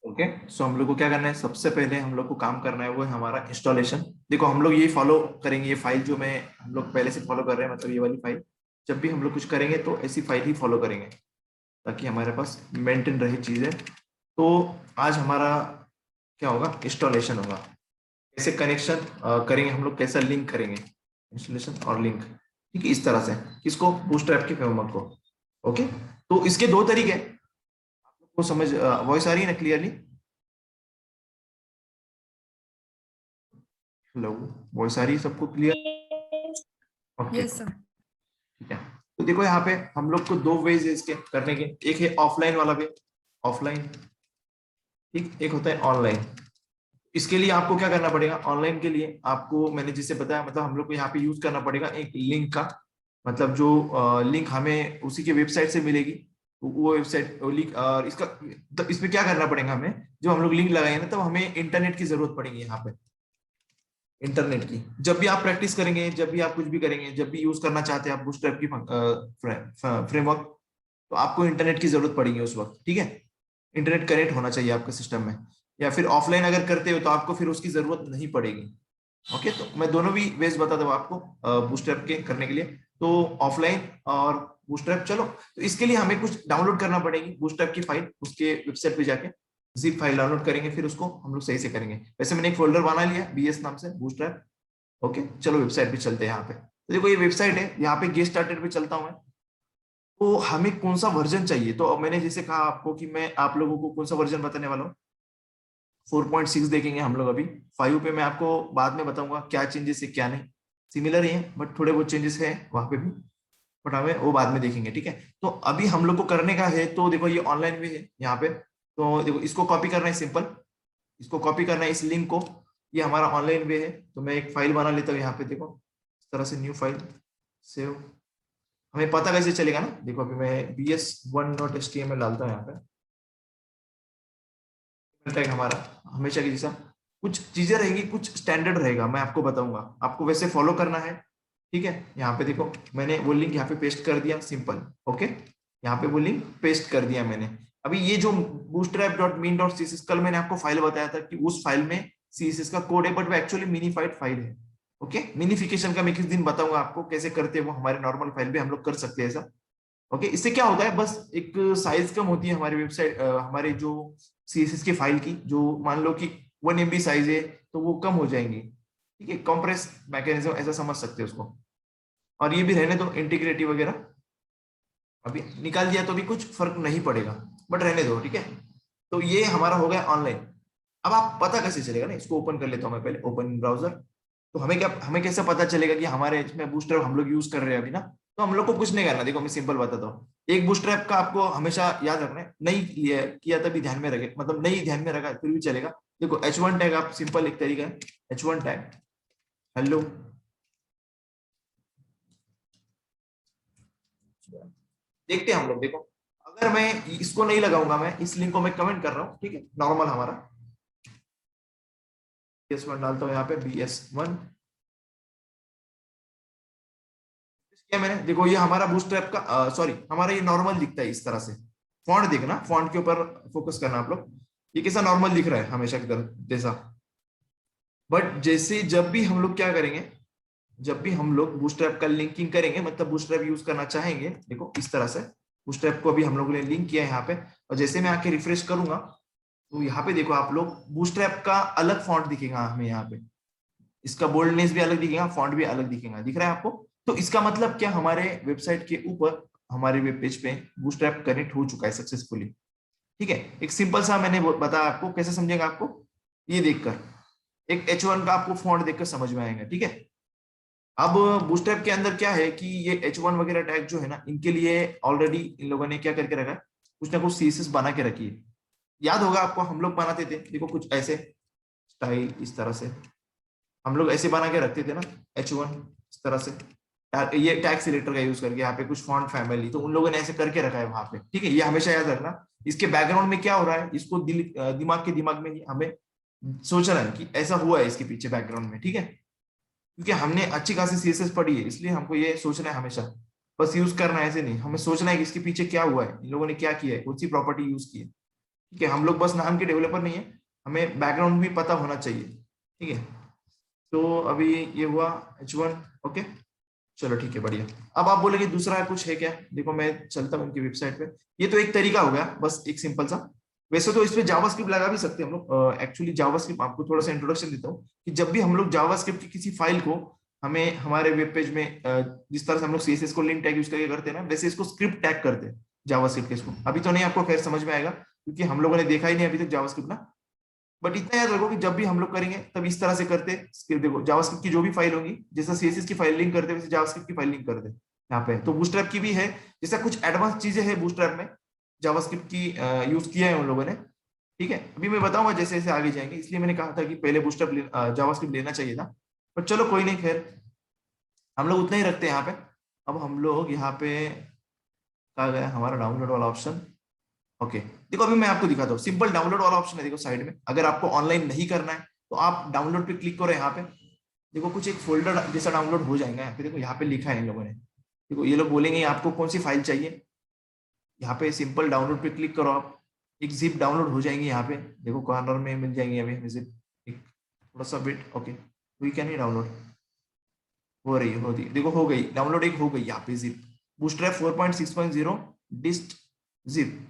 Okay. सो हम लोग को क्या करना है, सबसे पहले हम लोग को काम करना है वो है हमारा इंस्टॉलेशन। देखो हम लोग ये फॉलो करेंगे, ये फाइल जो मैं हम लोग पहले से फॉलो कर रहे हैं, मतलब ये वाली फाइल। जब भी हम लोग कुछ करेंगे तो ऐसी फाइल ही फॉलो करेंगे ताकि हमारे पास मेंटेन रहे चीजें। तो आज हमारा क्या होगा, इंस्टॉलेशन होगा। कैसे कनेक्शन करेंगे हम लोग, कैसा लिंक करेंगे, इंस्टॉलेशन और लिंक। ठीक है, इस तरह से किसको, बूटस्ट्रैप के फ्रेमवर्क को। ओके। तो इसके दो तरीके हैं, आप लोग को समझ वॉइस आ रही है ना क्लियरली? हेलो, वॉइस आ रही है सबको क्लियर? ओके। Yes sir. ठीक है। तो देखो यहाँ पे हम लोग को दो वेज है इसके करने के। एक है ऑफलाइन वाला वे, ऑफलाइन। ठीक, एक होता है ऑनलाइन। इसके लिए आपको क्या करना पड़ेगा, ऑनलाइन के लिए आपको मैंने जिससे बताया, मतलब हम लोग को यहाँ पे यूज करना पड़ेगा एक लिंक का। मतलब जो लिंक हमें उसी के वेबसाइट से मिलेगी, वो वेबसाइट लिंक। और इसका तो इसमें क्या करना पड़ेगा हमें, जो हम लोग लिंक लगाएंगे ना, तब हमें इंटरनेट की जरूरत पड़ेगी यहाँ पे। इंटरनेट की जब भी आप प्रैक्टिस करेंगे, जब भी आप कुछ भी करेंगे, जब भी यूज करना चाहते हैं आप बूटस्ट्रैप की फ्रेमवर्क, तो आपको इंटरनेट की जरूरत पड़ेगी उस वक्त। ठीक है, इंटरनेट कनेक्ट होना चाहिए आपके सिस्टम में। या फिर ऑफलाइन अगर करते हो तो आपको फिर उसकी जरूरत नहीं पड़ेगी। ओके, तो मैं दोनों भी वेज बता दूं आपको बूटस्ट्रैप के करने के लिए। तो ऑफलाइन और बूटस्ट्रैप, चलो तो इसके लिए हमें कुछ डाउनलोड करना पड़ेगी बूटस्ट्रैप की फाइल, उसके वेबसाइट पे जाके जिप फाइल डाउनलोड करेंगे, फिर उसको हम लोग सही से करेंगे। वैसे मैंने एक फोल्डर बना लिया बीएस नाम से, बूटस्ट्रैप। ओके, चलो वेबसाइट पे चलते हैं। यहाँ पे तो देखो ये वेबसाइट है, यहाँ पे गेट स्टार्टेड पे चलता हूँ मैं। तो हमें कौन सा वर्जन चाहिए, तो मैंने जैसे कहा आपको कि मैं आप लोगों को कौन सा वर्जन बताने वाला हूँ। 4.6 देखेंगे हम लोग अभी। 5 पे मैं आपको बाद में बताऊंगा क्या चेंजेस है क्या नहीं। सिमिलर ही है बट थोड़े बहुत चेंजेस है वहां पे भी, बट हमें वो बाद में देखेंगे। ठीक है, तो अभी हम लोग को करने का है, तो देखो ये ऑनलाइन भी है यहाँ पे। तो देखो इसको कॉपी करना है, सिंपल। इसको कॉपी करना है, इस लिंक को। ये हमारा ऑनलाइन वे है, तो मैं एक फाइल बना लेता हूँ यहाँ पे। देखो इस तरह से न्यू फाइल सेव। हमें पता कैसे चलेगा ना, देखो अभी मैं bs1.html डालता हूँ यहाँ पे। टैग हमारा हमेशा की जैसा कुछ चीजें रहेगी, कुछ स्टैंडर्ड रहेगा, मैं आपको बताऊंगा, आपको वैसे फॉलो करना है। ठीक है, यहाँ पे देखो मैंने वो लिंक यहाँ पे पेस्ट कर दिया, सिंपल। ओके, यहाँ पे वो लिंक पेस्ट कर दिया मैंने। अभी ये जो bootstrap.min.css, कल मैंने आपको फाइल बताया था कि उस फाइल में सीएसएस का कोड है, बट वो एक्चुअली मिनीफाइड फाइल है। ओके, मिनिफिकेशन का मैं किस दिन बताऊंगा आपको कैसे करते हैं, वो हमारे नॉर्मल फाइल पे हम लोग कर सकते हैं ऐसा। ओके, इससे क्या होता है, बस एक साइज कम होती है हमारी वेबसाइट, हमारे जो सीएसएस की फाइल की, जो मान लो कि 1 MB साइज है, तो वो कम हो जाएंगी। ठीक है, कंप्रेस मैकेनिज्म ऐसा समझ सकते हैं उसको। और ये भी रहने दो इंटीग्रिटी वगैरह, अभी निकाल दिया तो भी कुछ फर्क नहीं पड़ेगा, बट रहने दो। ठीक है, तो ये हमारा हो गया ऑनलाइन। अब आप पता कैसे चलेगा ना, इसको ओपन कर लेता हूँ मैं पहले, ओपन ब्राउजर। तो हमें कैसे पता चलेगा कि हमारे इसमें बूस्टरअप हम लोग यूज कर रहे हैं अभी ना। तो हम लोग को कुछ नहीं करना, देखो मैं सिंपल बताता हूँ। एक बूस्टरअप का आपको हमेशा याद रखना है, नहीं किया तभी ध्यान में रखे, मतलब नहीं ध्यान में रखा फिर भी चलेगा। देखो H1 टैग, आप सिंपल एक तरीका है, H1 टैग हेलो। देखते हैं हम लोग, देखो अगर मैं इसको नहीं लगाऊंगा, मैं इस लिंक को मैं कमेंट कर रहा हूँ, ठीक है, नॉर्मल हमारा BS1 डालता हूँ यहाँ पे, BS1 क्या मैंने, देखो ये हमारा बूटस्ट्रैप का, सॉरी हमारा ये नॉर्मल दिखता है इस तरह से। फॉन्ट देखना, फॉन्ट के ऊपर फोकस करना आप लोग। ये कैसा नॉर्मल दिख रहा है हमेशा की तरह जैसा। बट जैसे जब भी हम लोग क्या करेंगे, जब भी हम लोग बूटस्ट्रैप का लिंकिंग करेंगे, मतलब बूटस्ट्रैप यूज करना चाहेंगे, देखो इस तरह से बूटस्ट्रैप को अभी हम लोगों ने लिंक किया है यहाँ पे। और जैसे मैं आके रिफ्रेश करूंगा, तो यहाँ पे देखो आप लोग बूटस्ट्रैप का अलग फॉन्ट दिखेगा हमें यहाँ पे। इसका बोल्डनेस भी अलग दिखेगा, फॉन्ट भी अलग दिखेगा, दिख रहा है आपको? तो इसका मतलब क्या, हमारे वेबसाइट के ऊपर, हमारे वेब पेज पे बूटस्ट्रैप कनेक्ट हो चुका है सक्सेसफुली। ठीक है, एक सिंपल सा मैंने बताया आपको, कैसे समझेगा आपको, ये देखकर एक H1 का आपको फॉन्ट देखकर समझ में आएगा। ठीक है, अब बूटस्ट्रैप के अंदर क्या है कि ये H1 वगैरह टैग जो है ना, इनके लिए ऑलरेडी इन लोगों ने क्या करके रखा है, कुछ ना कुछ सीएसएस बना के रखी है। याद होगा आपको, हम लोग बनाते थे, देखो कुछ ऐसे स्टाइल इस तरह से हम लोग ऐसे बना के रखते थे ना, H1 इस तरह से। ये टैग सिलेक्टर का यूज करके यहाँ पे कुछ फॉन्ट फैमिली, तो उन लोगों ने ऐसे करके रखा है वहां पे। ठीक है, ये हमेशा याद रखना। इसके बैकग्राउंड में क्या हो रहा है, इसको दिमाग में ही हमें सोचना है कि ऐसा हुआ है इसके पीछे बैकग्राउंड में। ठीक है, क्योंकि हमने अच्छी खासी सीएसएस पढ़ी है, इसलिए हमको ये सोचना है हमेशा। बस यूज करना है ऐसे नहीं, हमें सोचना है कि इसके पीछे क्या हुआ है, इन लोगों ने क्या किया है, कौन सी प्रॉपर्टी यूज की है। ठीक है, हम लोग बस नाम के डेवलपर नहीं है, हमें बैकग्राउंड भी पता होना चाहिए। ठीक है, तो अभी ये हुआ H1। ओके, चलो ठीक है, बढ़िया। अब आप बोलेंगे दूसरा कुछ है क्या? देखो मैं चलता हूँ उनकी वेबसाइट पे। ये तो एक तरीका हो गया, बस एक सिंपल सा। वैसे तो इसमें जावास्क्रिप्ट लगा भी सकते हैं हम लोग। एक्चुअली जावास्क्रिप्ट, आपको थोड़ा सा इंट्रोडक्शन देता हूँ कि जब भी हम लोग जावास्क्रिप्ट की किसी फाइल को हमें हमारे वेब पेज में जिस तरह से हम लोग सीएसएस को लिंक टैग यूज करके करते हैं ना, वैसे इसको स्क्रिप्ट टैग करते हैं जावास्क्रिप्ट के। इसको अभी तो नहीं आपको खैर समझ में आएगा, क्योंकि हम लोगों ने देखा ही नहीं अभी तक जावास्क्रिप्ट ना। बट इतना याद रखो कि जब भी हम लोग करेंगे तब इस तरह से करते हैं। देखो जावास्क्रिप्ट की जो भी फाइल होगी, जैसा सीएसएस की फाइल लिंक करते हैं वैसे जावास्क्रिप्ट की फाइल लिंक करते हैं यहाँ पे। तो बूटस्ट्रैप की भी है, जैसा कुछ एडवांस चीजें हैं बूटस्ट्रैप में, जावास्क्रिप्ट की यूज किया है उन लोगों ने। ठीक है, अभी मैं बताऊंगा जैसे जैसे आगे जाएंगे, इसलिए मैंने कहा था कि पहले बूटस्ट्रैप जावास्क्रिप्ट लेना चाहिए था। पर चलो कोई नहीं, खैर हम लोग उतना ही रखते हैं यहाँ पे। अब हम लोग यहाँ पे कहा गया हमारा डाउनलोड वाला ऑप्शन। ओके, देखो अभी मैं आपको दिखाता हूँ, सिंपल डाउनलोड वाला ऑप्शन है देखो साइड में। अगर आपको ऑनलाइन नहीं करना है तो आप डाउनलोड पे क्लिक करो यहाँ पे। देखो कुछ एक फोल्डर जैसा डाउनलोड हो जाएगा यहाँ पे। देखो यहाँ पे लिखा है इन लोगों ने। देखो ये लोग बोलेंगे आपको कौन सी फाइल चाहिए, यहाँ पे सिंपल डाउनलोड पे क्लिक करो आप। एक जिप डाउनलोड हो जाएंगी यहाँ पे, देखो कॉर्नर में मिल जाएंगे अभी हमें जिप। एक थोड़ा सा बिट, ओके वी कैन ही डाउनलोड हो रही होती, देखो हो गई डाउनलोड, एक हो गई यहाँ पे जिप बूटस्ट्रैप 4.6.0 डिस्ट जिप।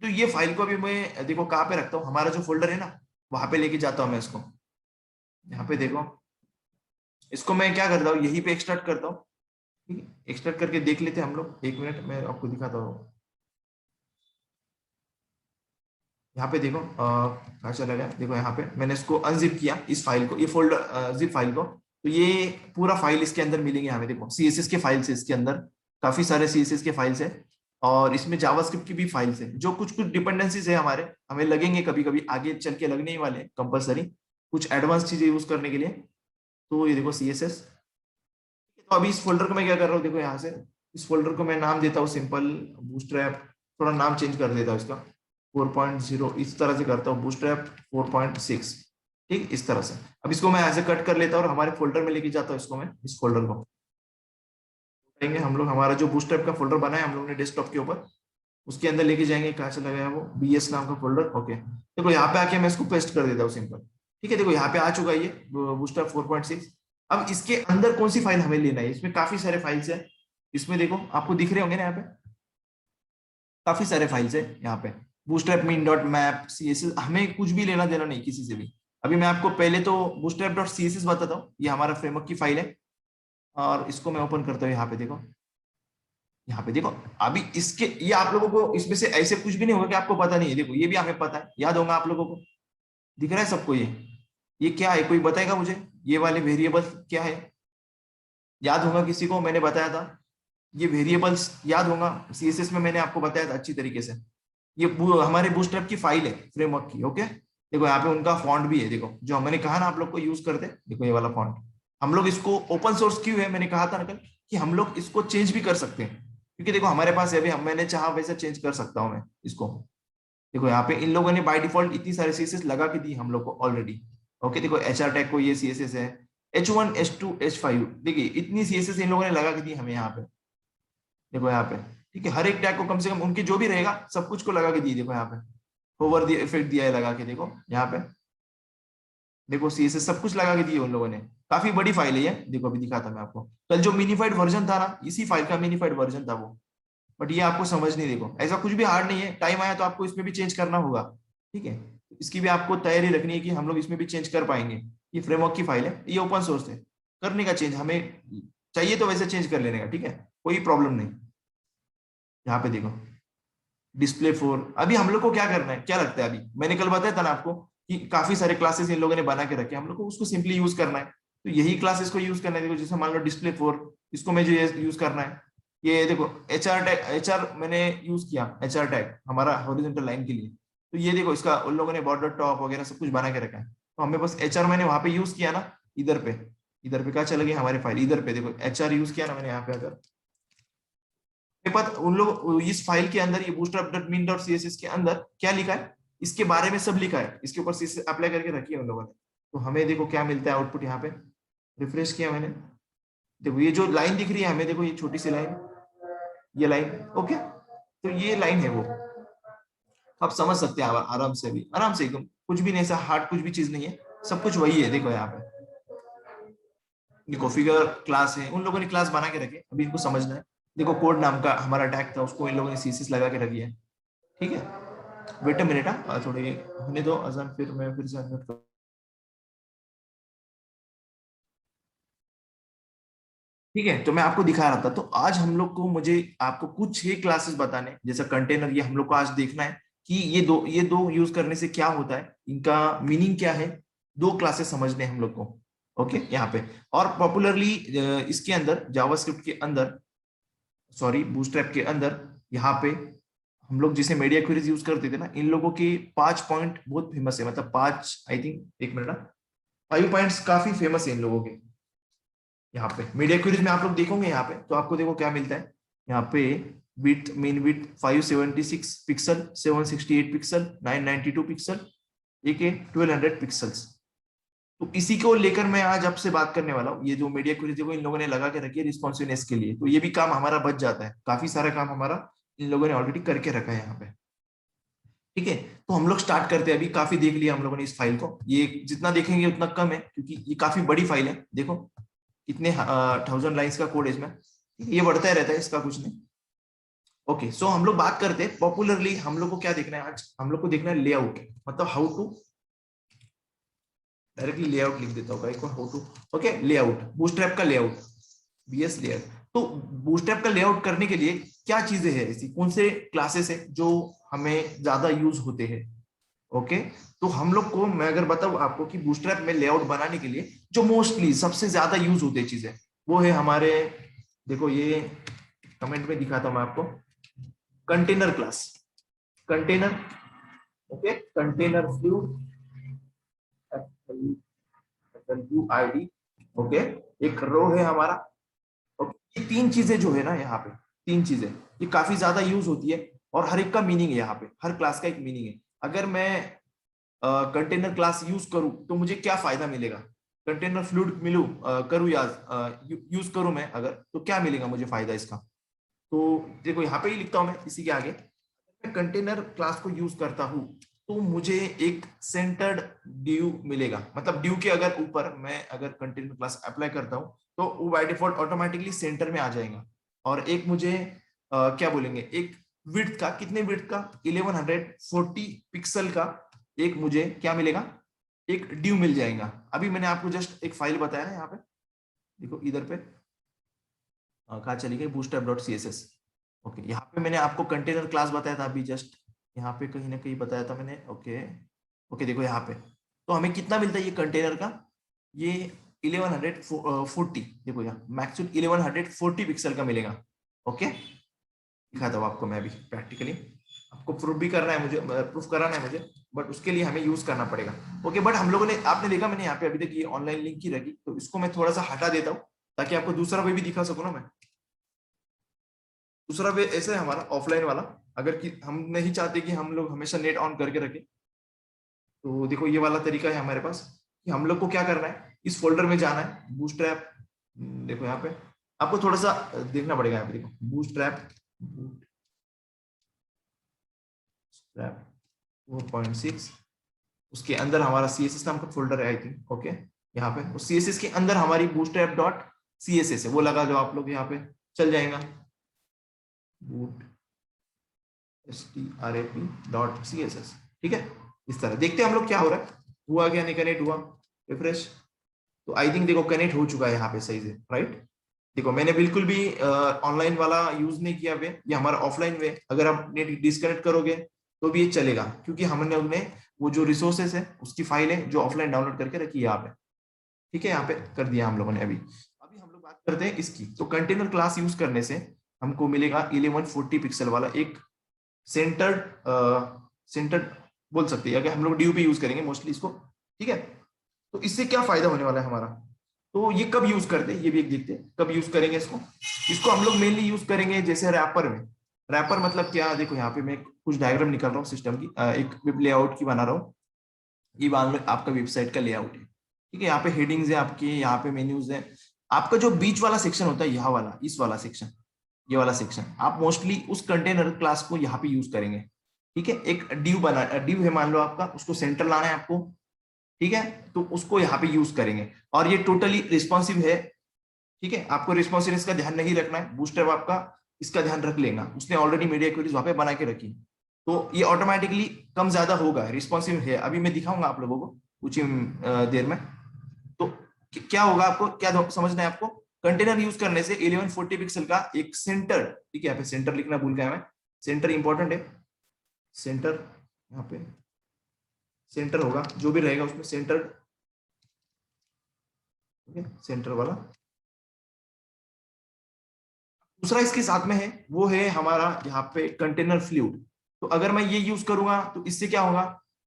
तो ये फाइल को अभी मैं देखो कहाँ पे रखता हूँ, हमारा जो फोल्डर है ना वहां पे लेके जाता हूँ मैं इसको। यहाँ पे देखो इसको मैं क्या करता हूँ, यहीं पे एक्सट्रैक्ट करता हूँ। ठीक है, एक्सट्रैक्ट करके देख लेते हैं हम लोग, एक मिनट मैं आपको दिखाता हूँ। यहाँ पे देखो कहाँ चला गया, देखो यहाँ पे मैंने इसको अनजिप किया इस फाइल को, ये फोल्डर जिप फाइल को। तो ये पूरा फाइल इसके अंदर मिलेंगे हमें। देखो सीएसएस के फाइल्स है इसके अंदर, काफी सारे सीएसएस के फाइल्स है, और इसमें जावास्क्रिप्ट की भी फाइल्स है। जो कुछ कुछ डिपेंडेंसीज है हमारे, हमें लगेंगे कभी कभी आगे चल के, लगने ही वाले कंपलसरी कुछ एडवांस चीजें यूज करने के लिए। तो ये देखो सीएसएस। तो अभी इस फोल्डर को मैं क्या कर रहा हूँ, देखो यहाँ से इस फोल्डर को मैं नाम देता हूँ सिंपल बूटस्ट्रैप, थोड़ा नाम चेंज कर देता हूँ इसका 4.0, इस तरह से करता हूँ बूटस्ट्रैप 4.6। ठीक, इस तरह से। अब इसको मैं ऐसे कट कर लेता हूँ और हमारे फोल्डर में लेके जाता हूँ इसको मैं, इस फोल्डर को करेंगे हम लोग। हमारा जो बूटस्ट्रैप का फोल्डर बनाया हम लोग ने डेस्कटॉप के ऊपर, उसके अंदर लेके जाएंगे। कहाँ चला गया वो, बीएस नाम का फोल्डर। ओके, देखो यहाँ पे आके मैं इसको पेस्ट कर देता हूँ सिंपल। ठीक है, देखो यहाँ पे आ चुका है ये बूटस्ट्रैप 4.6। अब इसके अंदर कौन सी फाइल हमें लेना है, इसमें काफी सारे फाइल्स है। इसमें देखो आपको दिख रहे होंगे ना यहाँ पे, काफी सारे फाइल्स है यहाँ पे। Bootstrap min dot map CSS, हमें कुछ भी लेना देना नहीं किसी से भी। अभी मैं आपको पहले तो बूटस्ट्रैप डॉट सीएसएस बताता हूँ, ये हमारा फ्रेमवर्क की फाइल है। और इसको मैं ओपन करता हूँ यहाँ पे देखो, यहाँ पे देखो। अभी इसके ये आप लोगों को इसमें से ऐसे कुछ भी नहीं होगा कि आपको पता नहीं है। देखो ये भी हमें पता है, याद होगा आप लोगों को, दिख रहा है सबको ये क्या है, कोई बताएगा मुझे ये वाले वेरिएबल क्या है? याद होगा किसी को, मैंने बताया था ये वेरिएबल्स, याद होगा सीएसएस में मैंने आपको बताया था अच्छी तरीके से। ये हमारे बूटस्ट्रैप की फाइल है फ्रेमवर्क की। ओके, देखो यहाँ पे उनका फॉन्ट भी है, देखो जो मैंने कहा ना आप लोग को यूज करते, देखो ये वाला फॉन्ट। हम लोग इसको ओपन सोर्स क्यों है, मैंने कहा था ना कल कि हम लोग इसको चेंज भी कर सकते हैं, क्योंकि देखो हमारे पास है अभी, हम मैंने चाहा वैसे चेंज कर सकता हूँ मैं इसको। देखो यहाँ पे इन लोगों ने बाय डिफॉल्ट इतनी सारी सीएसएस लगा के दी हम लोग को ऑलरेडी। ओके, देखो एचआर टैग को ये सीएसएस है, H1 H2 H5, देखिए इतनी सीएसएस इन लोगों ने लगा के दी हमें यहाँ पे। देखो यहाँ पे, ठीक है, हर एक टैग को कम से कम उनके जो भी रहेगा सब कुछ को लगा के दिए। देखो यहाँ पे होवर दिया, इफेक्ट दिया है लगा के, देखो यहाँ पे देखो सीएसएस सब कुछ लगा के दिए उन लोगों ने। काफी बड़ी फाइल है ये, देखो अभी दिखाता मैं आपको। कल जो मिनीफाइड वर्जन था ना, इसी फाइल का मिनीफाइड वर्जन था वो। बट ये आपको समझ नहीं, देखो ऐसा कुछ भी हार्ड नहीं है, टाइम आया तो आपको इसमें भी चेंज करना होगा। ठीक है, इसकी भी आपको तैयारी रखनी है कि हम लोग इसमें भी चेंज कर पाएंगे। ये फ्रेमवर्क की फाइल है, ये ओपन सोर्स है, करने का चेंज हमें चाहिए तो वैसे चेंज कर लेने का। ठीक है, कोई प्रॉब्लम नहीं। यहाँ पे देखो डिस्प्ले 4, अभी हम लोग को क्या करना है, क्या लगता है? अभी मैंने कल बताया था ना आपको कि काफी सारे क्लासेस इन लोगों ने बना के रखे, हम लोग को उसको सिंपली यूज करना है। तो यही क्लासेस को यूज करना है। देखो जैसे मान लो डिस्प्ले 4, इसको मैं जो यूज करना है, ये देखो एचआर टैग, एचआर मैंने यूज किया एचआर टैग हमारा हॉरिजॉन्टल लाइन के लिए। तो ये देखो इसका उन लोगों ने बॉर्डर टॉप वगैरह सब कुछ बना के रखा है। तो हमें बस एचआर मैंने वहां पे यूज किया ना, इधर पे क्या चला गया हमारे फाइल, इधर पे देखो एचआर यूज किया ना मैंने यहाँ पे। अगर पता उन लोग इस फाइल के अंदर, ये bootstrap.min.css के अंदर क्या लिखा है, इसके बारे में सब लिखा है, इसके ऊपर सीएसएस अप्लाई करके रखी है उन लोगों ने। तो हमें देखो क्या मिलता है आउटपुट, यहाँ पे रिफ्रेश किया मैंने, देखो ये जो लाइन दिख रही है हमें, देखो ये छोटी सी लाइन, ये लाइन। ओके, तो ये लाइन है वो। आप समझ सकते हैं आराम से, भी आराम से एकदम, कुछ भी नहीं ऐसा हार्ड, कुछ भी चीज नहीं है, सब कुछ वही है। देखो यहाँ पे देखो फिगर क्लास है, उन लोगों ने क्लास बना के रखे, अभी इनको समझना है। देखो कोड नाम का हमारा टैग था, उसको इन लोगों ने सीसीस लगा के रखी है। ठीक है, वेट अ मिनट, थोड़ी होने दो अजान, फिर मैं फिर से अनम्यूट कर। ठीक है, तो मैं आपको दिखा रहा था, तो आज हम लोग को, मुझे आपको कुछ ही क्लासेस बताने, जैसा कंटेनर, ये हम लोग को आज देखना है कि ये दो यूज करने से क्या होता है, इनका मीनिंग क्या है, दो क्लासेस समझने हैं हम लोग को। ओके, यहाँ पे और पॉपुलरली इसके अंदर जावास्क्रिप्ट के अंदर, सॉरी बूटस्ट्रैप के अंदर, यहाँ पे हम लोग जिसे मीडिया क्वेरीज यूज करते थे ना, इन लोगों के 5 पॉइंट बहुत फेमस है, मतलब 5, आई थिंक, एक मिनट, 5 पॉइंट्स काफी फेमस है इन लोगों के। यहाँ पे मीडिया क्वेरीज में आप लोग देखोगे यहाँ पे, तो आपको देखो क्या मिलता है यहाँ पे। With main with 576 pixel, 768 pixel, 992 pixel, एक 1200 पिक्सल्स। तो इसी को लेकर मैं आज आपसे बात करने वाला हूँ। ये जो मीडिया क्वेरीज देखो इन लोगों ने लगा के रखी है रिस्पॉन्सिवनेस के लिए, तो ये भी काम हमारा बच जाता है, काफी सारा काम हमारा इन लोगों ने ऑलरेडी करके रखा है यहाँ पे। ठीक है, तो हम लोग स्टार्ट करते हैं। अभी काफी देख लिया हम लोगों ने इस फाइल को, ये जितना देखेंगे उतना कम है, क्योंकि ये काफी बड़ी फाइल है। देखो कितने 1000 लाइन्स का कोड है इसमें, ये बढ़ता ही रहता है, इसका कुछ नहीं। ओके, सो हम लोग बात करते हैं पॉपुलरली, हम लोग को क्या देखना है आज, हम लोग को देखना है लेआउट, मतलब हाउ टू, डायरेक्टली लेआउट लिख देता हूँ एक बार, how to, okay, layout, Bootstrap का लेआउट, बीएस लेआउट। तो बूटस्ट्रैप का लेआउट करने के लिए क्या चीजें हैं ऐसी, कौन से क्लासेस है जो हमें ज्यादा यूज होते हैं। ओके, तो हम लोग को, मैं अगर बताऊं आपको कि बूटस्ट्रैप में लेआउट बनाने के लिए जो मोस्टली सबसे ज्यादा यूज होते चीजें, वो है हमारे, देखो ये कमेंट में दिखाता हूं मैं आपको, container class, container, okay, container fluid, ID, okay, एक रो है हमारा। ओके, ये तीन चीजें जो है ना यहाँ पे, तीन चीजें ये काफी ज्यादा यूज होती है, और हर एक का मीनिंग है यहाँ पे, हर क्लास का एक मीनिंग है। अगर मैं कंटेनर क्लास यूज करूं तो मुझे क्या फायदा मिलेगा, कंटेनर फ्लूइड मिलू करूं या यूज करूं मैं अगर, तो क्या मिलेगा मुझे फायदा इसका। तो देखो यहाँ पे ही लिखता हूं मैं इसी के आगे, मैं कंटेनर क्लास को यूज करता हूं तो मुझे एक सेंटर्ड ड्यू मिलेगा, मतलब ड्यू के अगर ऊपर मैं अगर कंटेनर क्लास अप्लाई करता हूं तो वो बाय डिफॉल्ट ऑटोमेटिकली सेंटर में आ जाएगा। और एक मुझे क्या बोलेंगे, एक विड्थ का, कितने विड्थ का, 1140 पिक्सल का एक मुझे क्या मिलेगा, एक ड्यू मिल जाएगा। अभी मैंने आपको जस्ट एक फाइल बताया ना यहाँ पे, देखो इधर पे कहाँ चली गई, bootstrap dot C S S. Okay, यहाँ पे मैंने आपको कंटेनर क्लास बताया था अभी जस्ट, यहाँ पे कहीं ना कहीं बताया था मैंने। ओके, ओके, देखो यहाँ पे, तो हमें कितना मिलता है ये कंटेनर का, ये 1140, देखो यहाँ मैक्सिमम 1140 पिक्सल का मिलेगा। ओके, दिखाता हूँ आपको मैं अभी प्रैक्टिकली, आपको प्रूफ भी करना है मुझे, प्रूफ कराना है मुझे, बट उसके लिए हमें यूज करना पड़ेगा। ओके, बट हम लोगों ने, आपने देखा मैंने यहाँ पे अभी तक ये ऑनलाइन लिंक ही रखी, तो इसको मैं थोड़ा सा हटा देता हूँ ताकि आपको दूसरा वे भी दिखा सकूँ ना मैं। दूसरा वे ऐसे है हमारा ऑफलाइन वाला, अगर कि हम नहीं चाहते कि हम लोग हमेशा नेट ऑन करके रखें, तो देखो ये वाला तरीका है हमारे पास, कि हम लोग को क्या करना है, इस फोल्डर में जाना है, बूटस्ट्रैप, देखो यहाँ पे आपको थोड़ा सा देखना पड़ेगा, यहाँ पे देखो बूटस्ट्रैप, बूटस्ट्रैप 4.6, उसके अंदर हमारा सीएसएस नाम का फोल्डर है आई थिंक। ओके, यहाँ पे उस सीएसएस के अंदर हमारी बूटस्ट्रैप डॉट सीएसएस है, वो लगा जो आप लोग यहाँ पे चल जाएगा, बूट strap.css। ठीक है, इस तरह देखते हैं हम लोग क्या हो रहा है, हुआ क्या, नहीं कनेक्ट हुआ, रिफ्रेश, तो आई थिंक देखो कनेक्ट हो चुका है यहाँ पे सही से, राइट। देखो मैंने बिल्कुल भी ऑनलाइन वाला यूज नहीं किया वे, ये हमारा ऑफलाइन वे, अगर आप नेट डिस्कनेक्ट करोगे तो भी ये चलेगा, क्योंकि हमने उन्हें वो जो रिसोर्सेस है उसकी फाइल है जो ऑफलाइन डाउनलोड करके रखी है यहाँ पे। ठीक है, यहाँ पे कर दिया हम लोगों ने। अभी अभी हम लोग बात करते हैं इसकी, तो कंटेनर क्लास यूज करने से हमको मिलेगा 1140 पिक्सल वाला एक सेंटर्ड, सेंटर्ड बोल सकते हैं, अगर हम लोग ड्यू पे यूज करेंगे मोस्टली इसको। ठीक है, तो इससे क्या फायदा होने वाला है हमारा, तो ये कब यूज करते हैं ये भी एक देखते हैं, कब यूज करेंगे इसको। इसको हम लोग मेनली यूज करेंगे जैसे रैपर में। रैपर मतलब क्या, देखो यहाँ पे मैं कुछ डायग्राम निकाल रहा हूँ सिस्टम की, एक वेब लेआउट की बना रहा हूँ। ये मान लो आपका वेबसाइट का लेआउट है, ठीक है, यहाँ पे हेडिंग्स है आपके, यहाँ पे मेन्यूज है, आपका जो बीच वाला सेक्शन होता है, यह वाला, इस वाला सेक्शन, ये वाला सेक्शन आप मोस्टली उस कंटेनर क्लास को यहाँ पे यूज करेंगे। ठीक है, एक डिव है मान लो आपका, उसको सेंटर लाना है आपको, ठीक है, तो उसको यहाँ पे यूज करेंगे। और ये टोटली रिस्पॉन्सिव है, ठीक है, आपको रिस्पॉन्सिवनेस का ध्यान नहीं रखना है, बूस्टअप आपका इसका ध्यान रख लेगा, उसने ऑलरेडी मीडिया क्वेरीज वहां पे बना के रखी, तो ये ऑटोमेटिकली कम ज्यादा होगा, रिस्पॉन्सिव है। अभी मैं दिखाऊंगा आप लोगों को कुछ ही देर में। तो क्या होगा, आपको क्या समझना है आपको, कंटेनर यूज करने से 1140 पिक्सल का एक सेंटर, ठीक है, यहाँ पे सेंटर लिखना भूल गया मैं, सेंटर इंपॉर्टेंट है, सेंटर यहाँ पे सेंटर होगा, जो भी रहेगा उसमें सेंटर, सेंटर वाला। दूसरा इसके साथ में है, वो है हमारा यहाँ पे कंटेनर फ्लूइड। तो अगर मैं ये यूज करूंगा तो इससे क्या होगा,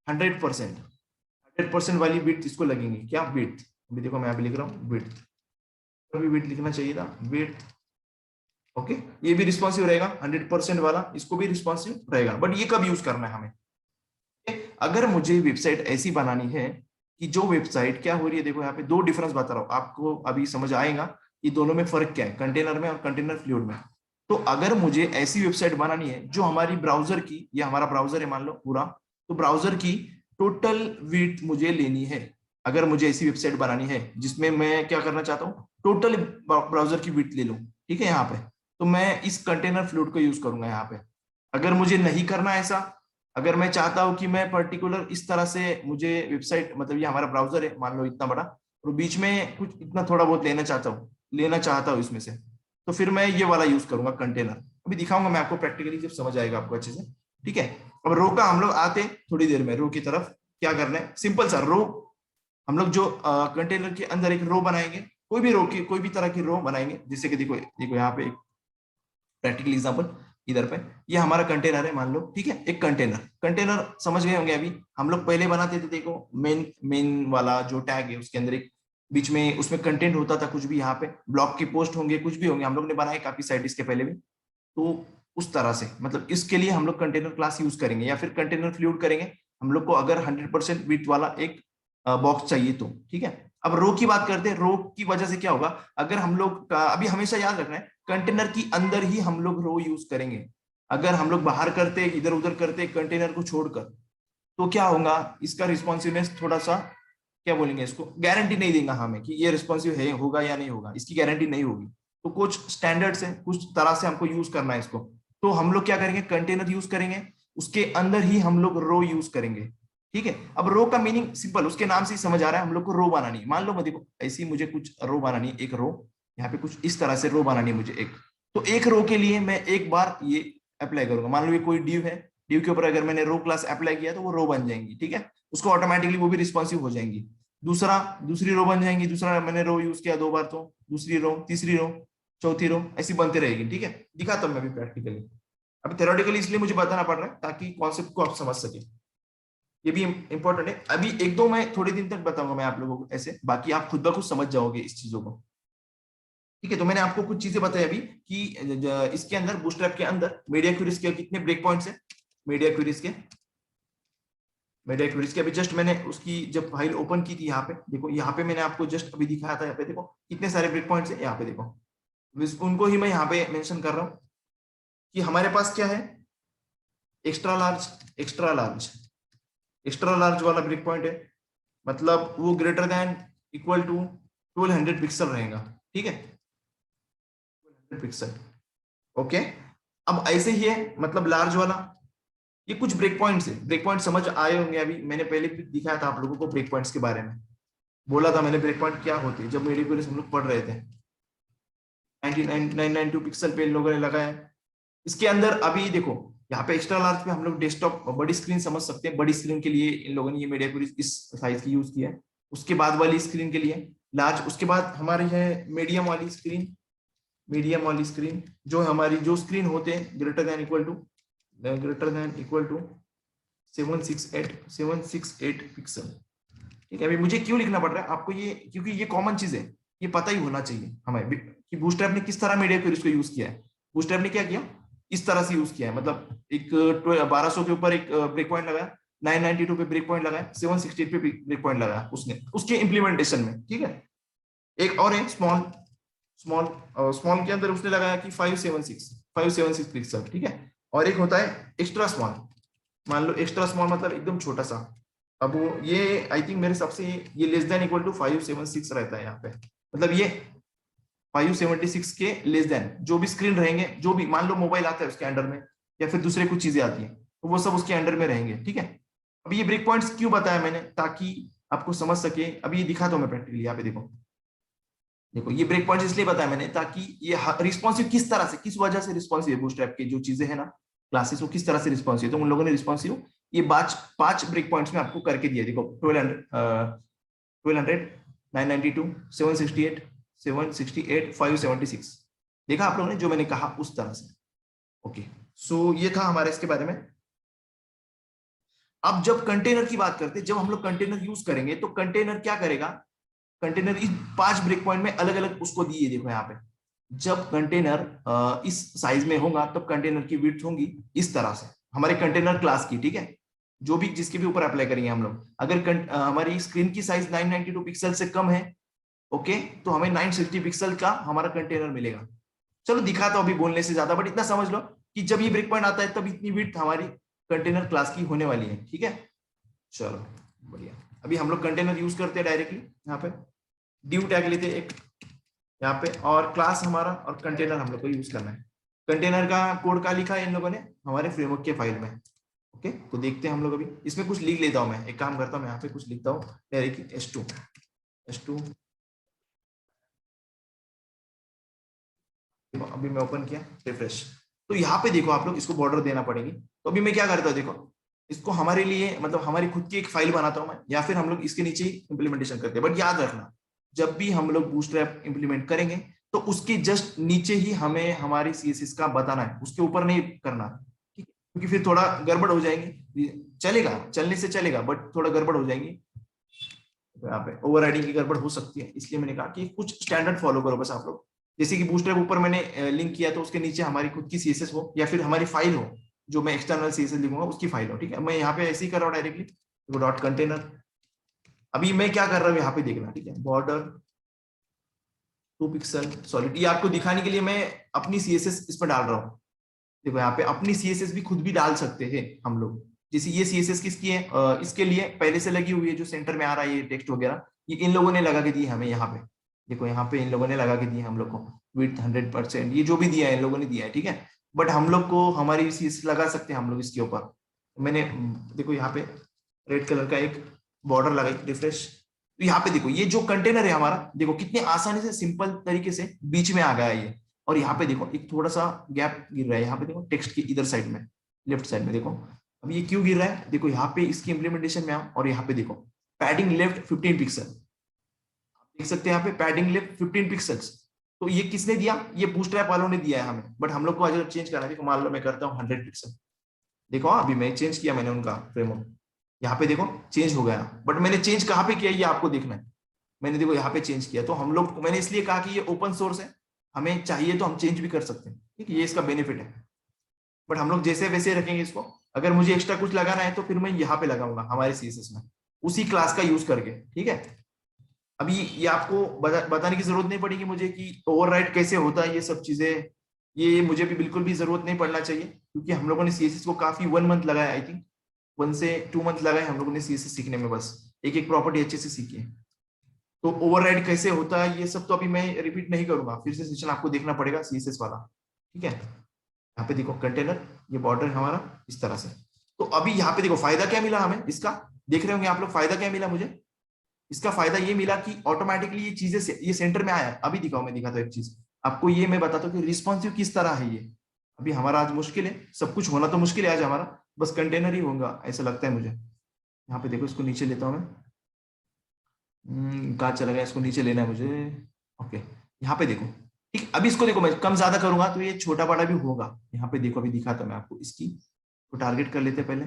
100% वाली बिट इसको लगेंगी, क्या बिट, अभी देखो मैं यहाँ पे लिख रहा हूँ बिट, अभी बिट लिखना चाहिए था बिट, ओके, ये भी रिस्पॉन्सिव रहेगा 100% वाला, इसको भी रिस्पॉन्सिव रहेगा, बट ये कब यूज करना है हमें, अगर मुझे वेबसाइट ऐसी बनानी है कि जो वेबसाइट क्या हो रही है, देखो यहाँ पे दो डिफरेंस बता रहा हूँ आपको, अभी समझ आएगा कि दोनों में फर्क क्या है, कंटेनर में और कंटेनर फ्लूइड में। तो अगर मुझे ऐसी वेबसाइट बनानी है जो हमारी ब्राउजर की, ये हमारा ब्राउजर है मान लो पूरा, तो ब्राउजर की टोटल विड्थ मुझे लेनी है। अगर मुझे ऐसी वेबसाइट बनानी है जिसमें मैं क्या करना चाहता हूँ, टोटल ब्राउजर की विड्थ ले लूँ, ठीक है, यहाँ पे, तो मैं इस कंटेनर फ्लूइड को यूज करूंगा यहाँ पे। अगर मुझे नहीं करना ऐसा, अगर मैं चाहता हूं कि मैं पर्टिकुलर इस तरह से मुझे वेबसाइट, मतलब ये हमारा ब्राउजर है मान लो इतना बड़ा, और बीच में कुछ इतना थोड़ा बहुत लेना चाहता हूँ इसमें से, तो फिर मैं ये वाला यूज करूंगा कंटेनर। अभी दिखाऊंगा मैं आपको प्रैक्टिकली, जब समझ आएगा आपको अच्छे से, ठीक है। अब रो का हम लोग आते थोड़ी देर में, रो की तरफ क्या करना है, सिंपल सा रो, हम लोग जो कंटेनर के अंदर एक रो बनाएंगे, कोई भी रो की, कोई भी तरह की रो बनाएंगे, जैसे कि देखो देखो यहाँ पे प्रैक्टिकल एग्जांपल, इधर पे ये हमारा कंटेनर है मान लो, ठीक है, एक कंटेनर, कंटेनर समझ गए होंगे। अभी हम लोग पहले बनाते थे, देखो मेन मेन वाला जो टैग है उसके अंदर एक बीच में उसमें कंटेंट होता था, कुछ भी यहाँ पे ब्लॉग की पोस्ट होंगे, कुछ भी होंगे, हम लोग ने बनाए काफी साइट इसके पहले भी। तो उस तरह से, मतलब इसके लिए हम लोग कंटेनर क्लास यूज करेंगे, या फिर कंटेनर फ्लूइड करेंगे हम लोग को, अगर 100% विड्थ वाला एक बॉक्स चाहिए तो, ठीक है। अब रो की बात करते हैं, रो की वजह से क्या होगा, अगर हम लोग अभी हमेशा याद रखना है, कंटेनर की अंदर ही हम लोग रो यूज करेंगे। अगर हम लोग बाहर करते, इधर उधर करते कंटेनर को छोड़कर, तो क्या होगा, इसका रिस्पॉन्सिवनेस थोड़ा सा, क्या बोलेंगे इसको, गारंटी नहीं देगा हमें कि ये रिस्पॉन्सिव है, होगा या नहीं होगा, इसकी गारंटी नहीं होगी। तो कुछ स्टैंडर्ड्स है, कुछ तरह से हमको यूज करना है इसको। तो हम लोग क्या करेंगे, कंटेनर यूज करेंगे, उसके अंदर ही हम लोग रो यूज करेंगे, ठीक है। अब रो का मीनिंग सिंपल, उसके नाम से ही समझ आ रहा है, हम लोग को रो बनानी है। मान लो मैं देखो ऐसी मुझे कुछ रो बनानी है, एक रो यहाँ पे कुछ इस तरह से रो बनानी है मुझे एक, तो एक रो के लिए मैं एक बार ये अप्लाई करूंगा, मान लो ये कोई डिव है, डिव के ऊपर अगर मैंने रो क्लास अप्लाई किया तो वो रो बन जाएंगी, ठीक है, उसको ऑटोमेटिकली वो भी रिस्पॉन्सिव हो जाएंगी। दूसरी रो बन जाएंगी, दूसरा मैंने रो यूज किया दो बार, तो दूसरी रो, तीसरी रो, चौथी रो, ऐसी बनते रहेगी, ठीक है। दिखाता हूं मैं भी प्रैक्टिकली, अभी थ्योरेटिकली इसलिए मुझे बताना पड़ रहा है ताकि कॉन्सेप्ट को आप समझ सके, ये भी इंपॉर्टेंट है। अभी एक दो मैं थोड़े दिन तक बताऊंगा मैं आप लोगों को ऐसे, बाकी आप खुद ब खुद समझ जाओगे इस चीजों को, ठीक है। तो मैंने आपको कुछ चीजें बताई अभी कि इसके अंदर बूटस्ट्रैप के अंदर मीडिया क्वेरीज के कितने ब्रेक पॉइंट्स है, मीडिया क्वेरीज के, मीडिया क्वेरीज के अभी जस्ट मैंने उसकी जब फाइल ओपन की थी, यहाँ पे देखो, यहाँ पे मैंने आपको जस्ट अभी दिखाया था, यहाँ पे देखो कितने सारे ब्रेक पॉइंट्स है, यहाँ पे देखो, उनको ही मैं यहाँ पे मेंशन कर रहा हूँ कि हमारे पास क्या है, extra large, extra large, extra large वाला ब्रेक पॉइंट है, मतलब वो greater than equal to 1200 pixel रहेगा, ठीक है, 1200 पिक्सल, ओके। अब ऐसे ही है, मतलब लार्ज वाला, ये कुछ ब्रेक पॉइंट्स है, ब्रेक पॉइंट समझ आए होंगे, अभी मैंने पहले भी दिखाया था आप लोगों को ब्रेक पॉइंट्स के बारे में, बोला था मैंने ब्रेक पॉइंट क्या होते हैं, जब मेडिकल हम लोग पढ़ रहे थे, 992 पिक्सल पे इन लोगों ने लगाया। इसके अंदर अभी देखो यहाँ पे एक्स्ट्रा लार्ज पे हम लोग डेस्कटॉप बड़ी स्क्रीन समझ सकते हैं, बड़ी स्क्रीन के लिए इन लोगों ने ये मीडिया क्वेरीज इस साइज की यूज किया है। उसके बाद वाली स्क्रीन के लिए लार्ज, उसके बाद हमारी है मीडियम वाली स्क्रीन, मीडियम वाली स्क्रीन जो हमारी जो स्क्रीन होते हैं greater than equal to 768 pixel, ठीक है। अभी मुझे क्यों लिखना पड़ रहा है आपको ये, क्योंकि ये कॉमन चीज है, ये पता ही होना चाहिए हमें कि बूटस्ट्रैप ने किस तरह मीडिया क्वेरीज को यूज किया है। बूटस्ट्रैप ने क्या किया, इस तरह से यूज किया है, मतलब एक 1200 के ऊपर एक ब्रेक पॉइंट लगाया, 992 पे ब्रेक पॉइंट लगाया, 768 पे ब्रेक पॉइंट लगाया उसने उसके इंप्लीमेंटेशन में, ठीक है। एक और है स्मॉल, स्मॉल स्मॉल के अंदर उसने लगाया कि 576 पिक्सल, ठीक है। और एक होता है एक्स्ट्रा स्मॉल, मान लो एक्स्ट्रा स्मॉल मतलब एकदम छोटा सा। अब वो ये आई थिंक मेरे हिसाब से ये लेस देन इक्वल टू 576 रहता है यहाँ पे, मतलब ये 576 के लेस देन जो भी स्क्रीन रहेंगे, जो भी मान लो मोबाइल आता है उसके अंडर में, या फिर दूसरे कुछ चीजें आती हैं, तो वो सब उसके अंडर में रहेंगे, ठीक है। अब ये ब्रेक पॉइंट्स क्यों बताया मैंने, ताकि आपको समझ सके। अभी ये दिखाता हूं मैं प्रैक्टिकली, यहाँ पे देखो, देखो ये ब्रेक पॉइंट्स इसलिए बताया मैंने ताकि ये रिस्पॉन्सिव किस तरह से, किस वजह से रिस्पॉन्सिव है बूटस्ट्रैप की जो चीजें है ना, क्लासेस, वो किस तरह से रिस्पॉन्सिव, तो उन लोगों ने रिस्पॉन्सिव ये 5 ब्रेक पॉइंट्स में आपको करके दिया। देखो 1200 992 768 768 576, देखा आप लोगों ने जो मैंने कहा उस तरह से। ओके, सो ये था हमारे इसके बारे में। अब जब कंटेनर की बात करते हैं, जब हम लोग कंटेनर यूज करेंगे तो कंटेनर क्या करेगा, कंटेनर इस 5 ब्रेक पॉइंट में अलग अलग उसको दिए, देखो यहाँ पे। जब कंटेनर इस साइज में होगा तब कंटेनर की विड्थ होगी इस तरह से, हमारे कंटेनर क्लास की, ठीक है, जो भी जिसके भी ऊपर अप्लाई करेंगे हम लोग। अगर हमारी स्क्रीन की साइज 992 पिक्सल से कम है, ओके, तो हमें 960 पिक्सल का हमारा कंटेनर मिलेगा। चलो दिखाता हूं अभी बोलने से ज्यादा, बट इतना समझ लो कि जब ये ब्रेक पॉइंट आता है तब इतनी विड्थ हमारी कंटेनर क्लास की होने वाली है, ठीक है। चलो बढ़िया, अभी हम लोग कंटेनर यूज करते हैं डायरेक्टली यहाँ पे, ड्यू टैग लेते हैं एक यहाँ पे, और क्लास हमारा और कंटेनर हम लोग को यूज करना है। कंटेनर का कोड का लिखा है इन लोगों ने हमारे फ्रेमवर्क के फाइल में। ओके, तो देखते हैं हम लोग अभी इसमें कुछ लिख लेता हूं मैं, एक काम करता हूं मैं यहाँ पे कुछ लिखता हूँ डायरेक्टली S2 अभी मैं ओपन किया, रिफ्रेश, तो यहाँ पे देखो आप लोग इसको बॉर्डर देना पड़ेगी। तो अभी मैं क्या करता हूँ, देखो इसको हमारे लिए मतलब हमारी खुद की एक फाइल बनाता हूँ मैं, या फिर हम लोग इसके नीचे ही इंप्लीमेंटेशन करते हैं। बट याद रखना, जब भी हम लोग बूटस्ट्रैप इंप्लीमेंट करेंगे तो उसके जस्ट नीचे ही हमें हमारी सीएसएस का बताना है, उसके ऊपर नहीं करना, ठीक है? क्योंकि फिर थोड़ा गड़बड़ हो जाएंगी, चलेगा चलने से चलेगा बट थोड़ा गड़बड़ हो जाएंगी, तो यहाँ पे ओवरराइडिंग की गड़बड़ हो सकती है। इसलिए मैंने कहा कि कुछ स्टैंडर्ड फॉलो करो बस आप लोग। जैसे कि बूटस्ट्रैप ऊपर मैंने लिंक किया तो उसके नीचे हमारी खुद की सीएसएस हो, या फिर हमारी फाइल हो, जो मैं एक्सटर्नल सीएसएस लिखूंगा उसकी फाइल हो, ठीक है। मैं यहाँ पे ऐसे ही कर रहा हूँ डायरेक्टली, डॉट कंटेनर। अभी मैं क्या कर रहा हूँ यहाँ पे देखना, ठीक है, बॉर्डर 2 पिक्सल सॉलिड, ये आपको दिखाने के लिए मैं अपनी सीएसएस इस पर डाल रहा हूँ। देखो यहाँ पे अपनी सीएसएस भी खुद भी डाल सकते हैं हम लोग। जैसे ये सीएसएस किसकी है, इसके लिए पहले से लगी हुई है, जो सेंटर में आ रहा है ये टेक्स्ट वगैरह, ये इन लोगों ने लगा के दी हमें यहाँ पे। देखो यहाँ पे इन लोगों ने लगा के दी हम लोग को विड्थ 100%, ये जो भी दिया है इन लोगों ने दिया है, ठीक है। बट हम लोग को हमारी सीएसएस लगा सकते हैं हम लोग इसके ऊपर। मैंने देखो यहाँ पे रेड कलर का एक बॉर्डर लगाई, रिफ्रेश, तो यहाँ पे देखो ये जो कंटेनर है हमारा, देखो कितने आसानी से सिंपल तरीके से बीच में आ गया ये। और यहाँ पे देखो एक थोड़ा सा गैप गिर रहा है यहाँ पे, देखो टेक्स्ट के इधर साइड में, लेफ्ट साइड में देखो। अब ये क्यों गिर रहा है, देखो यहाँ पे इसकी इंप्लीमेंटेशन में आओ और यहाँ पे देखो पैडिंग लेफ्ट 15 पिक्सल, देख सकते हैं यहाँ पे पैडिंग लेफ्ट 15 पिक्सल्स। तो ये किसने दिया, ये बूटस्ट्रैप वालों ने दिया है हमें, बट हम लोग को अगर चेंज करना है, देखो मान लो मैं करता हूँ 100 पिक्सल, देखो अभी मैं चेंज किया मैंने उनका फ्रेमवर्क, यहाँ पे देखो चेंज हो गया। बट मैंने चेंज कहाँ पे किया ये आपको देखना है, मैंने देखो यहाँ पे चेंज किया। तो हम लोग, मैंने इसलिए कहा कि ये ओपन सोर्स है, हमें चाहिए तो हम चेंज भी कर सकते हैं, ठीक है, ये इसका बेनिफिट है। बट हम लोग जैसे वैसे रखेंगे इसको, अगर मुझे एक्स्ट्रा कुछ लगाना है तो फिर मैं यहाँ पे लगाऊंगा हमारे सीएसएस में, उसी क्लास का यूज करके, ठीक है। अभी ये आपको बताने की जरूरत नहीं पड़ेगी मुझे कि ओवरराइड कैसे होता है, ये सब चीजें ये मुझे भी बिल्कुल भी जरूरत नहीं पड़ना चाहिए, क्योंकि हम लोगों ने सीएसएस को काफी 1 मंथ लगाया, आई थिंक 1 से 2 मंथ लगाए हम लोगों ने सीएसएस सीखने में, बस एक एक प्रॉपर्टी अच्छे से सीखी है। तो ओवरराइड कैसे होता है ये सब तो अभी मैं रिपीट नहीं करूंगा, फिर से सेशन आपको देखना पड़ेगा सीएसएस वाला, ठीक है। यहाँ पे देखो कंटेनर, ये बॉर्डर हमारा इस तरह से। तो अभी यहाँ पे देखो फायदा क्या मिला हमें इसका, देख रहे होंगे आप लोग फायदा क्या मिला मुझे। इसका फायदा ये मिला कि ऑटोमेटिकली ये चीजें ये सेंटर में आया। अभी दिखाओ, मैं दिखाता हूँ एक चीज आपको, ये मैं बताता हूँ कि रिस्पॉन्सिव किस तरह है ये। अभी हमारा आज मुश्किल है, सब कुछ होना तो मुश्किल है आज हमारा, बस कंटेनर ही होगा ऐसा लगता है मुझे। यहाँ पे देखो इसको नीचे लेता हूँ मैं, कहाँ चला गया, इसको नीचे लेना है मुझे। ओके, यहाँ पे देखो, ठीक, अभी इसको देखो मैं कम ज्यादा करूंगा तो ये छोटा बड़ा भी होगा। यहाँ पे देखो अभी दिखाता हूँ मैं आपको, इसकी तो टारगेट कर लेते पहले।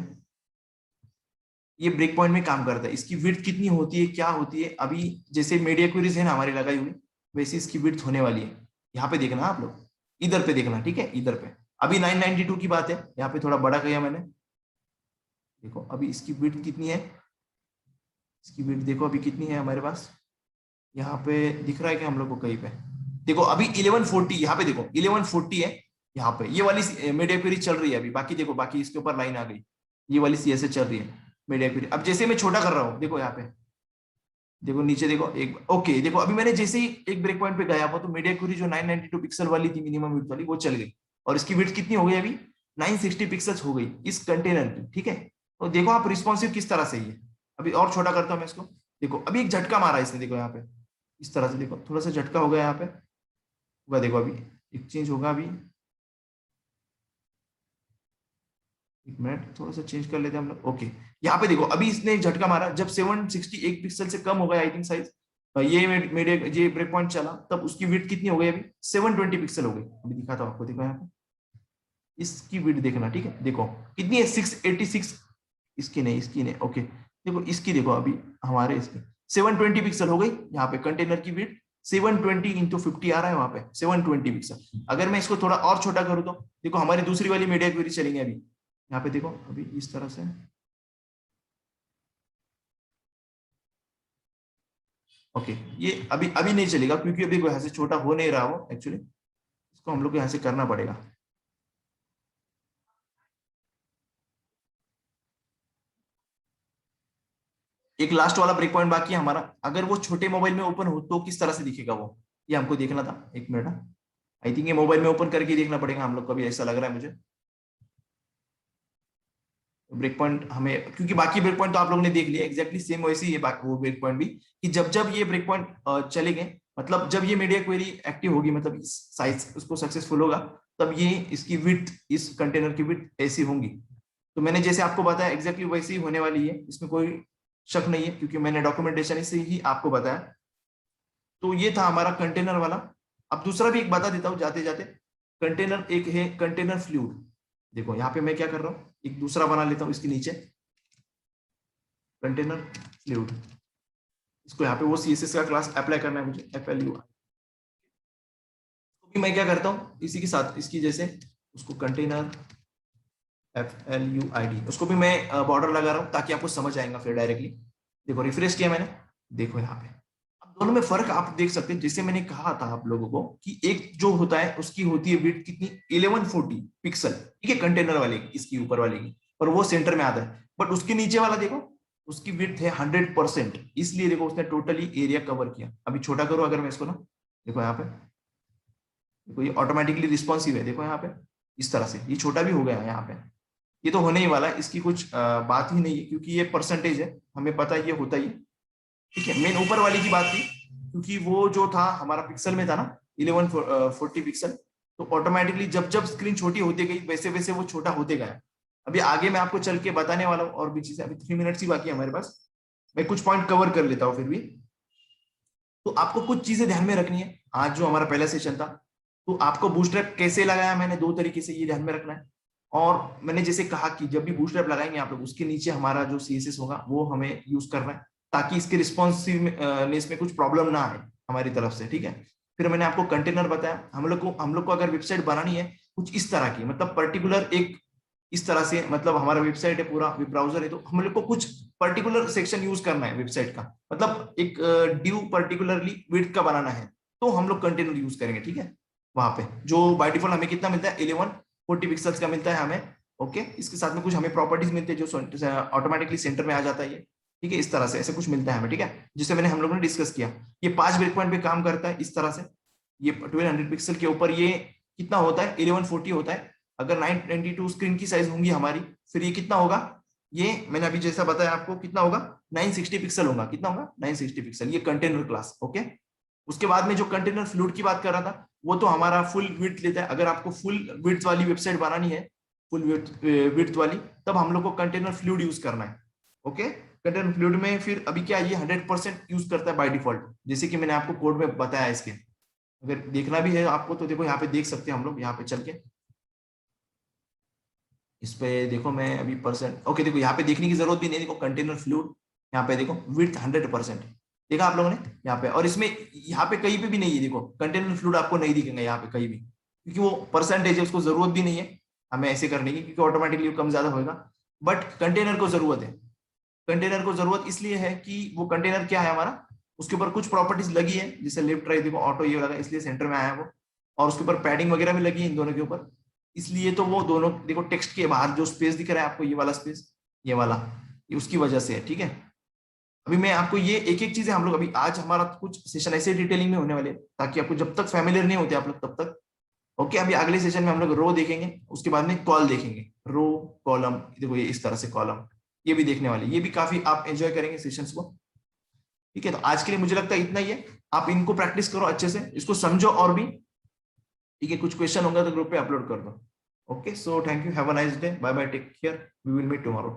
ये ब्रेक पॉइंट में काम करता है, इसकी विड्थ कितनी होती है क्या होती है, अभी जैसे मीडिया क्वेरीज है ना हमारी लगाई हुई, वैसे इसकी विड्थ होने वाली है। यहाँ पे देखना आप लोग, इधर पे देखना, ठीक है, इधर पे। अभी 992 की बात है, यहाँ पे थोड़ा बड़ा किया मैंने, देखो अभी इसकी विड्थ कितनी है, इसकी विड्थ देखो अभी कितनी है हमारे पास, यहाँ पे दिख रहा है कि हम लोग को कहीं पे, देखो अभी 1140, यहाँ पे देखो 1140 है। यहाँ पे ये वाली मीडिया क्वेरी चल रही है अभी, बाकी देखो बाकी इसके ऊपर लाइन आ गई, ये वाली CSS चल रही है मीडिया क्वेरी। अब जैसे मैं छोटा कर रहा हूँ, देखो यहाँ पे, देखो नीचे देखो एक, ओके देखो अभी मैंने जैसे ही एक ब्रेक पॉइंट पे गया वो तो मीडिया क्वेरी जो 992 पिक्सल वाली थी मिनिमम विड्थ वाली वो चल गई, और इसकी विड्थ कितनी हो गई अभी 960 पिक्सल्स हो गई इस कंटेनर की, ठीक है। तो देखो आप रिस्पॉन्सिव किस तरह से ही है। अभी और छोटा करता हूँ मैं इसको, देखो अभी एक झटका मारा इसने, देखो यहाँ पे इस तरह से, देखो थोड़ा सा झटका हो गया यहाँ पे होगा, देखो अभी एक चेंज होगा अभी, एक मिनट थोड़ा सा चेंज कर लेते हैं हम लोग। ओके यहाँ पे देखो अभी इसने एक झटका मारा जब 768 पिक्सल से कम हो गया आई थिंक साइज, ये मेरे ये ब्रेक पॉइंट चला तब उसकी विड्थ कितनी हो गई अभी 720 पिक्सल हो गई। अभी दिखाता हूँ आपको, देखो यहाँ पे इसकी विड्थ देखना, ठीक है देखो कितनी है 686, इसकी नहीं ओके, देखो इसकी देखो अभी हमारे इसकी 720 पिक्सल हो गई। यहाँ पे कंटेनर की विड्थ 720 इंटू 50 आ रहा है वहां पे 720 पिक्सल। अगर मैं इसको थोड़ा और छोटा करूँ तो देखो हमारी दूसरी वाली मीडिया क्वेरी चलेंगे अभी, यहाँ पे देखो अभी इस तरह से, ओके ये अभी अभी नहीं चलेगा क्योंकि अभी यहाँ से छोटा हो नहीं रहा वो एक्चुअली, इसको हम लोग को यहाँ से करना पड़ेगा। एक लास्ट वाला ब्रेक पॉइंट बाकी है हमारा, अगर वो छोटे मोबाइल में ओपन हो तो किस तरह से दिखेगा वो, ये हमको देखना था। एक मिनट, आई थिंक ये मोबाइल में ओपन करके देखना पड़ेगा हम लोग को, अभी ऐसा लग रहा है मुझे। ब्रेक पॉइंट हमें, क्योंकि बाकी ब्रेक पॉइंट तो आप लोगों ने देख लिया एग्जैक्टली सेम वैसे ही है वो ब्रेक पॉइंट भी, कि जब जब ये ब्रेक पॉइंट चलेंगे, मतलब जब ये मीडिया क्वेरी एक्टिव होगी, मतलब साइज उसको सक्सेसफुल होगा, तब ये इसकी विड्थ, इस कंटेनर की विड्थ ऐसी होंगी। तो मैंने जैसे आपको बताया एग्जैक्टली वैसे ही होने वाली है, इसमें कोई शक नहीं है क्योंकि मैंने डॉक्यूमेंटेशन से ही आपको बताया। तो ये था हमारा कंटेनर वाला। अब दूसरा भी एक बता देता हूँ जाते जाते, कंटेनर एक है कंटेनर फ्लूइड। देखो यहाँ पे मैं क्या कर रहा हूँ, एक दूसरा बना लेता हूँ इसके नीचे, कंटेनर फ्लूइड, इसको यहाँ पे वो CSS का क्लास अप्लाई करना है मुझे, FLUID। तो भी मैं क्या करता हूँ इसी के साथ इसकी जैसे, उसको कंटेनर FLUID, उसको भी मैं बॉर्डर लगा रहा हूँ ताकि आपको समझ आएगा फिर डायरेक्टली। देखो रिफ्रेश किया मैंने, देखो यहाँ पे अब दोनों में फर्क आप देख सकते हैं। जैसे मैंने कहा था आप लोगों को कि एक जो होता है उसकी होती है विड्थ कितनी 1140 पिक्सल, ठीक है कंटेनर वाले की, इसकी ऊपर वाले की, और वो सेंटर में आता है। बट उसके नीचे वाला देखो उसकी विड्थ है 100%, इसलिए देखो उसने टोटली एरिया कवर किया। अभी छोटा करो अगर मैं इसको ना, देखो यहाँ पे, देखो ये ऑटोमेटिकली रिस्पॉन्सिव है, देखो यहाँ पे इस तरह से ये छोटा भी हो गया है यहाँ पे। ये तो होने ही वाला है, इसकी कुछ बात ही नहीं है क्योंकि ये परसेंटेज है, हमें पता है ये होता ही, ठीक है। मेन ऊपर वाली की बात थी क्योंकि वो जो था हमारा पिक्सल में था ना 1140 पिक्सल, तो ऑटोमेटिकली जब जब स्क्रीन छोटी होती गई वैसे वैसे वो छोटा होते गया। अभी आगे मैं आपको चल के बताने वाला हूँ और भी चीजें, अभी 3 मिनट्स ही बाकी है हमारे पास, मैं कुछ पॉइंट कवर कर लेता हूँ फिर भी। तो आपको कुछ चीजें ध्यान में रखनी है, आज जो हमारा पहला सेशन था, तो आपको बूटस्ट्रैप कैसे लगाया मैंने 2 तरीके से, ये ध्यान में रखना है। और मैंने जैसे कहा कि जब भी बूटस्ट्रैप लगाएंगे आप लोग, उसके नीचे हमारा जो CSS होगा वो हमें यूज करना है ताकि इसके रिस्पॉन्सिवनेस में कुछ प्रॉब्लम ना आए हमारी तरफ से, ठीक है। फिर मैंने आपको कंटेनर बताया, हम लोग को अगर वेबसाइट बनानी है कुछ इस तरह की, मतलब पर्टिकुलर एक इस तरह से, मतलब हमारा वेबसाइट है पूरा वेब ब्राउजर है, तो हम लोग को कुछ पर्टिकुलर सेक्शन यूज करना है वेबसाइट का, मतलब एक ड्यू पर्टिकुलरली विड्थ का बनाना है, तो हम लोग कंटेनर यूज करेंगे, ठीक है। वहां पे जो बाय डिफॉल्ट हमें कितना मिलता है 1140 पिक्सल्स का मिलता है हमें, ओके। इसके साथ में कुछ हमें प्रॉपर्टीज मिलती है जो ऑटोमेटिकली सेंटर में आ जाता है, ये ठीक है, इस तरह से ऐसे कुछ मिलता है हमें, ठीक है, जिसे मैंने हम लोगों ने डिस्कस किया। ये 5 ब्रेक पॉइंट पे काम करता है इस तरह से। ये 1200 पिक्सल के ऊपर ये कितना होता है 1140 होता है। अगर 922 स्क्रीन की साइज होंगी हमारी, फिर ये कितना होगा, ये मैंने अभी जैसा बताया आपको कितना होगा 960 पिक्सल होगा, कितना होगा 960 पिक्सल, ये कंटेनर क्लास, ओके। उसके बाद में जो कंटेनर फ्लूइड की बात कर रहा था वो तो हमारा फुल विड्थ लेता है। अगर आपको फुल विड्थ वाली वेबसाइट बनानी है, फुल विड्थ वाली, तब हम लोग को कंटेनर फ्लूइड यूज करना है, ओके। कंटेनर फ्लूइड में फिर अभी क्या ये 100% यूज करता है बाय डिफॉल्ट, जैसे कि मैंने आपको कोड में बताया। इसके अगर देखना भी है आपको तो देखो यहाँ पे देख सकते हैं हम लोग, यहाँ पे चल के इस पे देखो, मैं अभी परसेंट, ओके देखो यहाँ पे देखने की जरूरत भी नहीं, देखो कंटेनर फ्लूइड, यहाँ पे देखो विड्थ 100%, देखा आप लोगों ने यहाँ पे। और इसमें यहाँ पे कहीं पे भी नहीं है, देखो कंटेनर फ्लूइड आपको नहीं दिखेगा यहाँ पे कहीं भी, क्योंकि वो परसेंटेज है, उसको जरूरत भी नहीं है हमें ऐसे करने की, क्योंकि ऑटोमेटिकली कम ज्यादा होगा। बट कंटेनर को जरूरत है, कंटेनर को जरूरत इसलिए है कि वो कंटेनर क्या है हमारा, उसके ऊपर कुछ प्रॉपर्टीज लगी है, जैसे लेफ्ट राइट देखो ऑटो ये लगा, इसलिए सेंटर में आया वो, और उसके ऊपर पैडिंग वगैरह भी लगी है इन दोनों के ऊपर, इसलिए तो वो दोनों देखो टेक्स्ट के बाहर जो स्पेस दिख रहा है आपको, ये वाला स्पेस, ये वाला, ये उसकी वजह से है, ठीक है। अभी मैं आपको ये एक एक चीजें हम लोग अभी आज हमारा कुछ सेशन ऐसे डिटेलिंग में होने वाले हैं, ताकि आपको जब तक फैमिलियर नहीं होते आप लोग तब तक। ओके, अभी अगले सेशन में हम लोग रो देखेंगे, उसके बाद में कॉल देखेंगे, रो कॉलम, देखो ये इस तरह से कॉलम, ये भी देखने वाले, ये भी काफी आप एंजॉय करेंगे सेशंस को। ठीक है, तो आज के लिए मुझे लगता है इतना ही है। आप इनको प्रैक्टिस करो अच्छे से, इसको समझो और भी। ठीक है, कुछ क्वेश्चन होगा तो ग्रुप पे अपलोड कर दो। Okay, so thank you, have a nice day, bye bye, take care, we will meet tomorrow.